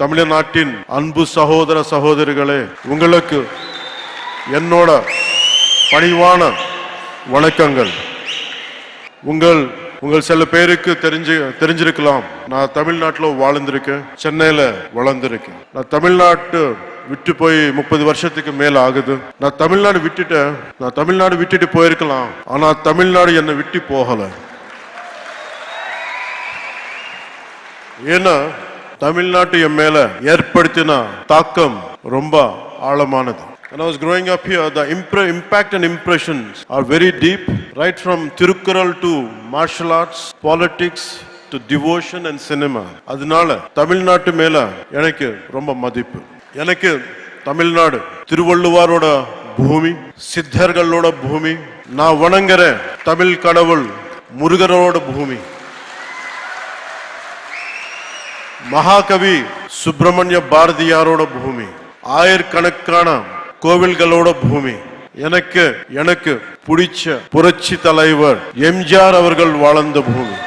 தமிழ்நாட்டின் அன்பு சகோதர சகோதரிகளே, உங்களுக்கு என்னோட பணிவான வணக்கங்கள். உங்கள் சில பேருக்கு தெரிஞ்சிருக்கலாம், நான் தமிழ்நாட்டில் வாழ்ந்திருக்கேன், சென்னையில வளர்ந்திருக்கேன். நான் தமிழ்நாட்டு விட்டு போய் 30 வருஷத்துக்கு மேல ஆகுது. நான் தமிழ்நாடு விட்டுட்டு போயிருக்கலாம், ஆனா தமிழ்நாடு என்னை விட்டு போகல. ஏன்னா தமிழ்நாட்டு என் மேல ஏற்படுத்தின தாக்கம் ரொம்ப ஆழமானது. When I was growing up here, the impact and impressions are very deep, right from Tirukkural to martial arts, politics to devotion and cinema. அதனால தமிழ்நாட்டு மேல எனக்கு ரொம்ப மதிப்பு. எனக்கு தமிழ்நாடு திருவள்ளுவரோட பூமி, சித்தர்களோட பூமி, நான் வணங்குற தமிழ் கடவுள் முருகரோட பூமி, மகாகவி சுப்பிரமணிய பாரதியாரோட பூமி, ஆயிரக்கணக்கான கோவில்களோட பூமி, எனக்கு பிடிச்ச புரட்சி தலைவர் எம்ஜிஆர் அவர்கள் வாழ்ந்த பூமி,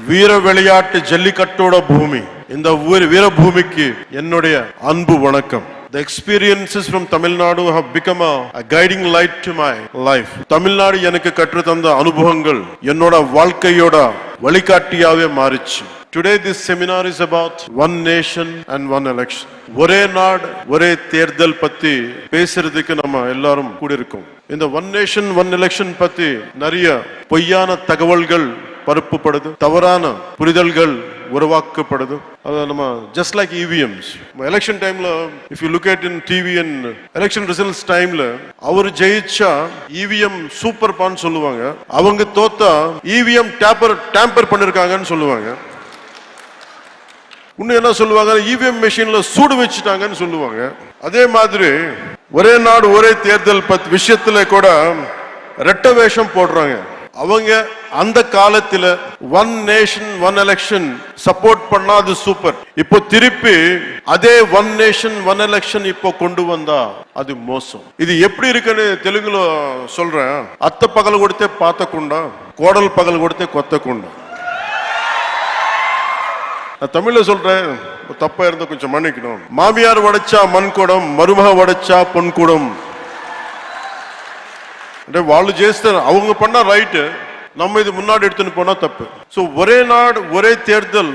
வீர விளையாட்டு ஜல்லிக்கட்டோட பூமி. இந்த வீரபூமிக்கு என்னுடைய அன்பு வணக்கம். The experiences from Tamil Nadu have become a guiding light to my life. Tamil Nadu எனக்கு கற்றுத்தந்த அனுபவங்கள் என்னோட வாழ்க்கையோட வழிகாட்டியாவே மாறிச்சு. Today this seminar is about one nation and one election. ஒரே நாடு ஒரே தேர்தல் பத்தி பேசுறதுக்கு நம்ம எல்லாரும் கூடியிருக்கோம். இந்த one nation one election பத்தி நிறைய பொய்யான தகவல்கள் பரப்பப்படுது, தவறான புரிதல்கள் உருவாக்கப்படுது. அது நம்ம just like EVMs. Election timeல if you look at in TV and election results timeல அவர் ஜெயிச்சா EVM சூப்பர் பான் சொல்லுவாங்க, அவங்க தோத்தா EVM டேம்பர் பண்ணிருக்காங்கன்னு சொல்லுவாங்க. இன்னும் என்ன சொல்லுவாங்க, EVM மெஷின்ல சூடு வச்சுட்டாங்கன்னு சொல்லுவாங்க. அதே மாதிரி ஒரே நாடு ஒரே தேர்தல் விஷயத்துல கூட ரெட்ட வேஷம் போடுறாங்க. அவங்க அந்த காலத்துல one nation one election support பண்ணா அது சூப்பர். இப்போ திருப்பி அதே ஒன் நேஷன் ஒன் எலெக்ஷன் இப்போ கொண்டு வந்தா அது மோசம். இது எப்படி இருக்குன்னு தெலுங்குல சொல்றேன். அத்த பகல் கொடுத்தே பாத்தக்குண்டா, கோடல் பகல் கொடுத்தே கொத்தக்குண்டா. நான் தமிழ்ல சொல்றேன், தப்பா இருந்தா கொஞ்சம் மன்னிக்கணும். மாமியார் வடைச்சா மண் குடம், மருமக வடைச்சா பொன் குடம். వాళ్ళు చేస్తారు, அவங்க பண்ணா ரைட், நம்ம இது முன்னாடி எடுத்துன்னு போனா தப்பு. சோ ஒரே நாடு ஒரே தேர்தல்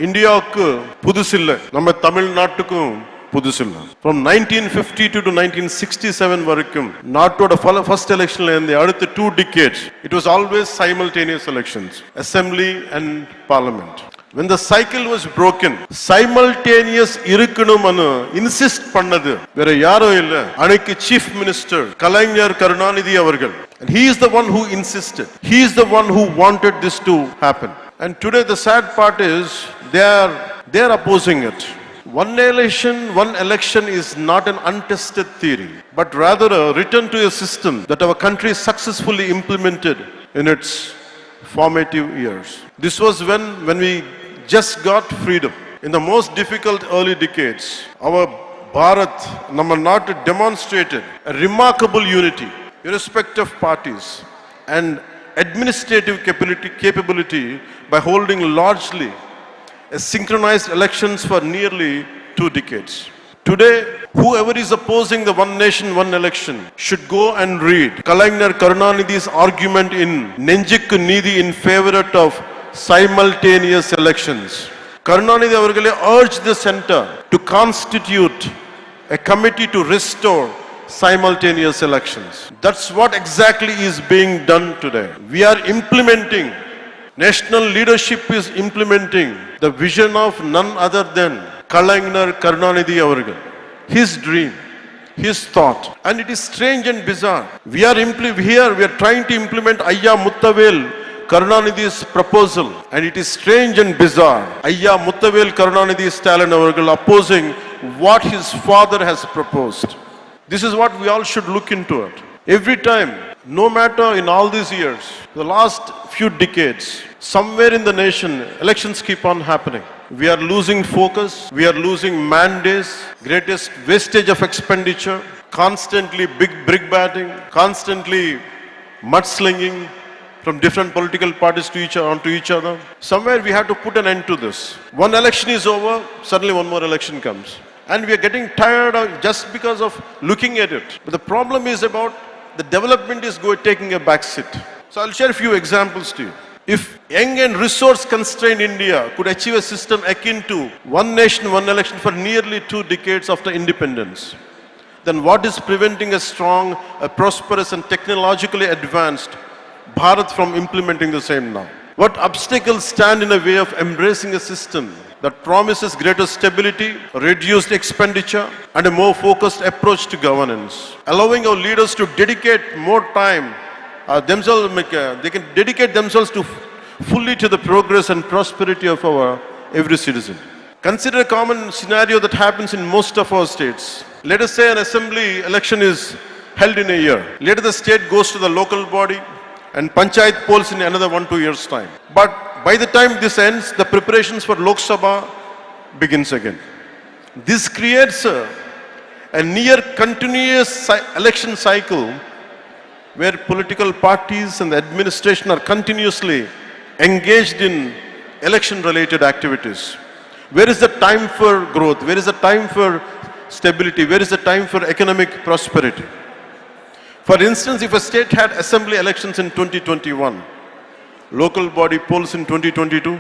இந்தியாவுக்கு புதுசு இல்ல, நம்ம தமிழ்நாட்டுக்கும் புதுசு இல்ல. From 1952 to 1967 வரைக்கும் நாட்டோட ஃபர்ஸ்ட் எலெக்ஷன்ல இருந்து அடுத்த 2 decades it was always simultaneous elections, assembly and parliament. When the cycle was broken, simultaneous இருக்கணும்னு இன்சிஸ்ட் பண்ணது வேற யாரோ இல்ல, அன்னைக்கு சீஃப் மினிஸ்டர் கலைஞர் கருணாநிதி அவர்கள். And he is the one who insisted, he is the one who wanted this to happen. And today the sad part is they are opposing it. One nation one election is not an untested theory, but rather a return to a system that our country successfully implemented in its formative years. This was when we just got freedom. In the most difficult early decades, our Bharat, நம்ம நாடு demonstrated a remarkable unity, irrespective of parties, and administrative capability by holding largely a synchronized elections for nearly 2 decades. Today, whoever is opposing the one nation one election should go and read Kalainar Karunanidhi's argument in Nenjikku Needhi in favor of simultaneous elections. Karunanidhi avargale urged the center to constitute a committee to restore simultaneous elections. That's what exactly is being done today. We are implementing, national leadership is implementing the vision of none other than Kalainar Karunanidhi avargal, his dream, his thought. And it is strange and bizarre. We are trying to implement Ayya Muttavel Karunanidhi's proposal, and it is strange and bizarre. Ayya Muttavel Karunanidhi Stalin avargal opposing what his father has proposed. This is what we all should look into it. Every time, no matter in all these years, the last few decades, somewhere in the nation, elections keep on happening. We are losing focus, we are losing mandates, greatest wastage of expenditure, constantly big brick batting, constantly mudslinging, from different political parties onto each other. Somewhere we have to put an end to this. One election is over, suddenly one more election comes. And we are getting tired of just because of looking at it. But the problem is about the development is taking a back seat. So I'll share a few examples to you. If young and resource-constrained India could achieve a system akin to one nation, one election for nearly 2 decades after independence, then what is preventing a strong, a prosperous and technologically advanced Bharat from implementing the same now? What obstacles stand in the way of embracing a system that promises greater stability, reduced expenditure, and a more focused approach to governance, allowing our leaders to dedicate more time they can dedicate themselves to fully to the progress and prosperity of our every citizen. Consider a common scenario that happens in most of our states. Let us say an assembly election is held in a year. Later the state goes to the local body and panchayat polls in another 1-2 years' time. But by the time this ends, the preparations for Lok Sabha begins again. This creates a near continuous election cycle where political parties and the administration are continuously engaged in election-related activities. Where is the time for growth? Where is the time for stability? Where is the time for economic prosperity? For instance, if a state had assembly elections in 2021, local body polls in 2022,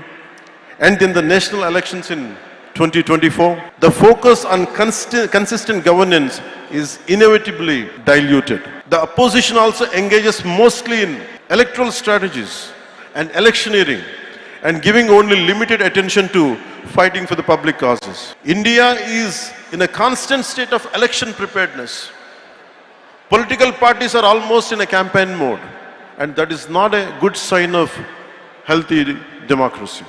and then the national elections in 2024, the focus on consistent governance is inevitably diluted. The opposition also engages mostly in electoral strategies and electioneering and giving only limited attention to fighting for the public causes. India is in a constant state of election preparedness. Political parties are almost in a campaign mode, and that is not a good sign of healthy democracy.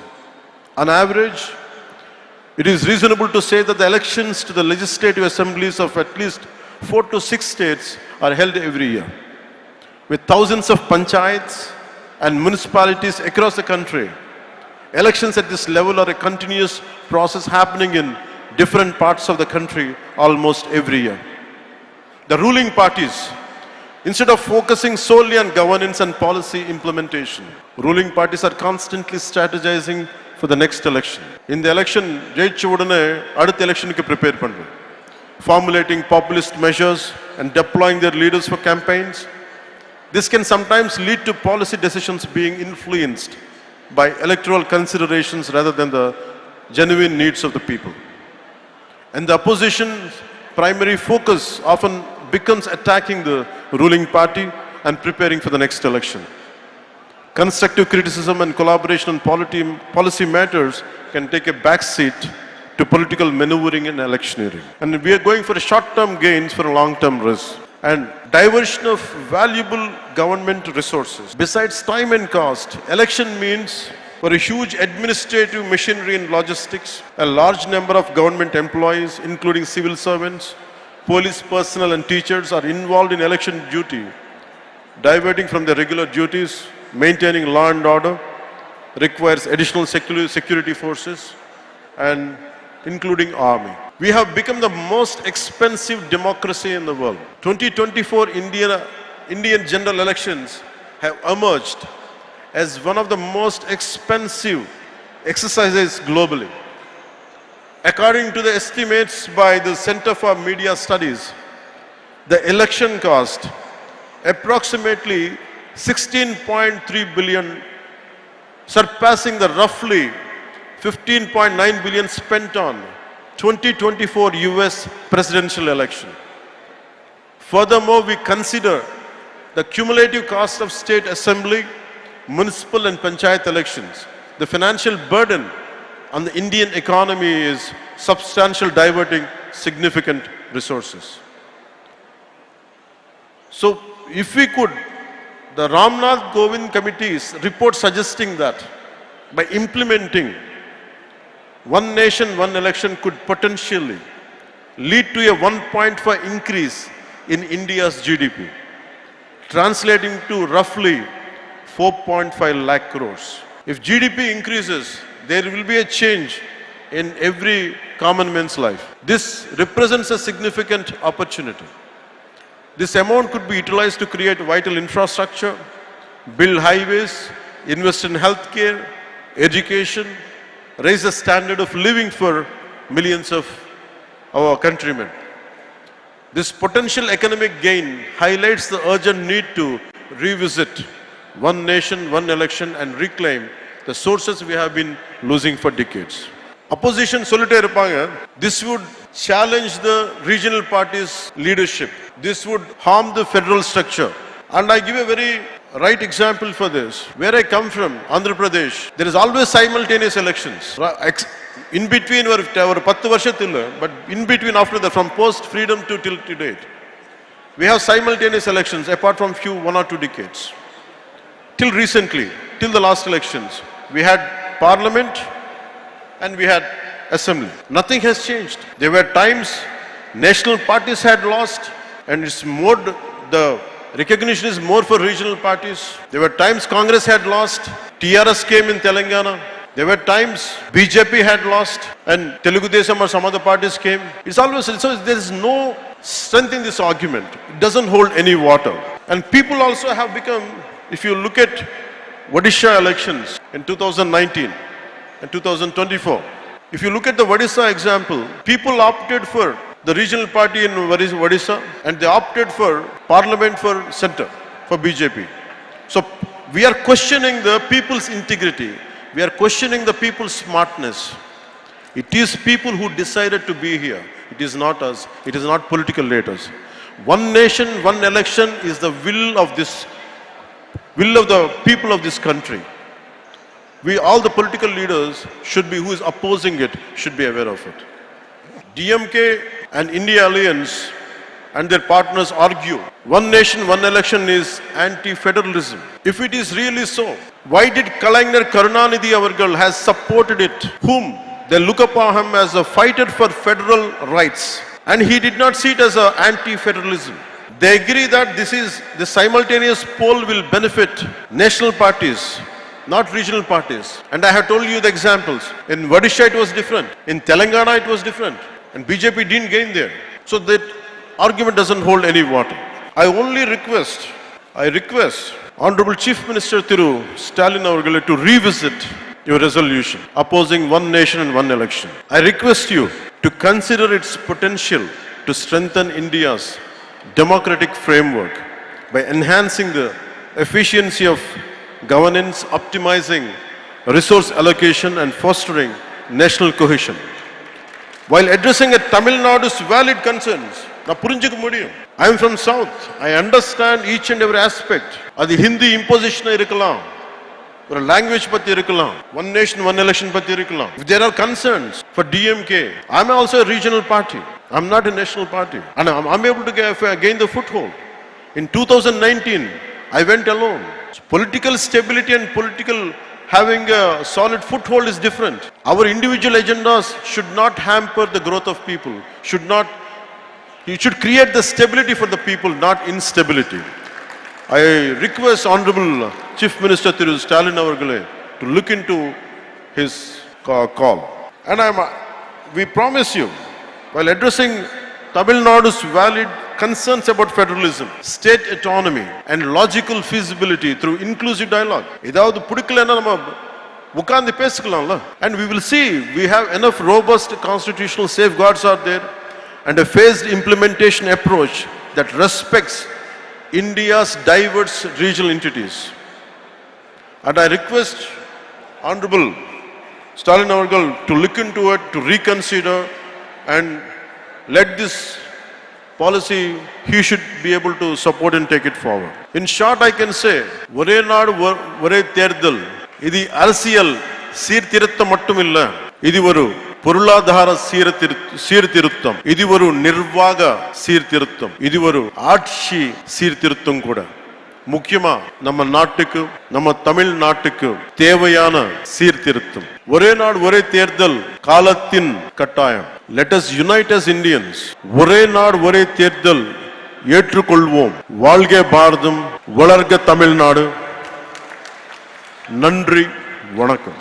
On average, it is reasonable to say that the elections to the legislative assemblies of at least 4 to 6 states are held every year. With thousands of panchayats and municipalities across the country, elections at this level are a continuous process happening in different parts of the country almost every year. The ruling parties, instead of focusing solely on governance and policy implementation, ruling parties are constantly strategizing for the next election. In the election, adutha election ku prepare pandru, formulating populist measures and deploying their leaders for campaigns. This can sometimes lead to policy decisions being influenced by electoral considerations rather than the genuine needs of the people. And the opposition's primary focus often becomes attacking the ruling party and preparing for the next election. Constructive criticism and collaboration on policy matters can take a back seat to political maneuvering and electioneering. And we are going for short-term gains for a long-term risk. And diversion of valuable government resources. Besides time and cost, election means for a huge administrative machinery and logistics, a large number of government employees, including civil servants, police personnel and teachers are involved in election duty, diverting from their regular duties. Maintaining law and order requires additional security forces and including army. We have become the most expensive democracy in the world. 2024 Indian general elections have emerged as one of the most expensive exercises globally. According to the estimates by the Center for Media Studies, the election cost approximately 16.3 billion, surpassing the roughly 15.9 billion spent on 2024 US presidential election. Furthermore, we consider the cumulative cost of state assembly, municipal and panchayat elections. The financial burden on the Indian economy is substantial, diverting significant resources. So, if we could, the Ramnath Kovind Committee's report suggesting that by implementing one nation, one election could potentially lead to a 1.5 increase in India's GDP, translating to roughly 4.5 lakh crores. If GDP increases, there will be a change in every common man's life. This represents a significant opportunity. This amount could be utilized to create vital infrastructure, build highways, invest in healthcare, education, raise the standard of living for millions of our countrymen. This potential economic gain highlights the urgent need to revisit one nation, one election and reclaim the sources we have been losing for decades. Opposition solitary irupanga. This would challenge the regional parties' leadership. This would harm the federal structure. And I give a very right example for this. Where I come from, Andhra Pradesh, there is always simultaneous elections. In between or 10 varshathilla, but in between after that, from post-freedom to till date, we have simultaneous elections apart from few 1 or 2 decades. Till recently, till the last elections, we had parliament and we had assembly. Nothing has changed. There were times national parties had lost and it's more, the recognition is more for regional parties. There were times Congress had lost, TRS came in Telangana. There were times BJP had lost and Telugu Desam or some other parties came. It's always, so there is no strength in this argument. It doesn't hold any water. And people also have become, if you look at Odisha elections in 2019 and 2024, if you look at the Odisha example, people opted for the regional party in Odisha and they opted for parliament for center, for BJP. So we are questioning the people's integrity. We are questioning the people's smartness. It is people who decided to be here. It is not us. It is not political leaders. One nation, one election is the will of the people of this country. We, all the political leaders should be, who is opposing it, should be aware of it. DMK and India Alliance and their partners argue one nation, one election is anti-federalism. If it is really so, why did Kalaignar Karunanidhi Avargal has supported it, whom they look upon him as a fighter for federal rights, and he did not see it as an anti-federalism. They agree that the simultaneous poll will benefit national parties, not regional parties. And I have told you the examples. In Odisha it was different. In Telangana it was different. And BJP didn't gain there. So that argument doesn't hold any water. I request Honorable Chief Minister Thiru Stalin Avargale to revisit your resolution opposing one nation and one election. I request you to consider its potential to strengthen India's democratic framework by enhancing the efficiency of governance, optimizing resource allocation and fostering national cohesion. While addressing a Tamil Nadu's valid concerns, I am from South. I understand each and every aspect. Adi Hindi imposition irukkalam, or language patti irukkalam, one nation, one election patti irukkalam. If there are concerns for DMK, I am also a regional party. I am not a national party. And I am able to gain the foothold. In 2019, I went alone. So political stability and political having a solid foothold is different. Our individual agendas should not hamper the growth of people. You should create the stability for the people, not instability. I request Honorable Chief Minister Thiru Stalin Avargale to look into his call. And we promise you, while addressing Tamil Nadu's valid concerns about federalism, state autonomy and logical feasibility through inclusive dialogue. And we will see we have enough robust constitutional safeguards out there and a phased implementation approach that respects India's diverse regional entities. And I request Honorable Stalin Avargal to look into it, to reconsider and let this policy, he should be able to support and take it forward. In short, I can say, ஒரே நாடு ஒரே தேர்தல் இது அரசியல் சீர்திருத்தம் மட்டுமில்லை, இது ஒரு பொருளாதார சீர்திருத்தம், இது ஒரு நிர்வாக சீர்திருத்தம், இது ஒரு ஆட்சி சீர்திருத்தம் கூட. முக்கியமா நம்ம நாட்டுக்கு, நம்ம தமிழ்நாட்டுக்கு தேவையான சீர்திருத்தம். ஒரே நாடு ஒரே தேர்தல் காலத்தின் கட்டாயம். Let us unite as Indians. ஒரே நாடு ஒரே தேர்தல் ஏற்றுக்கொள்வோம். வாழ்க பாரதம், வளர்க தமிழ்நாடு. நன்றி, வணக்கம்.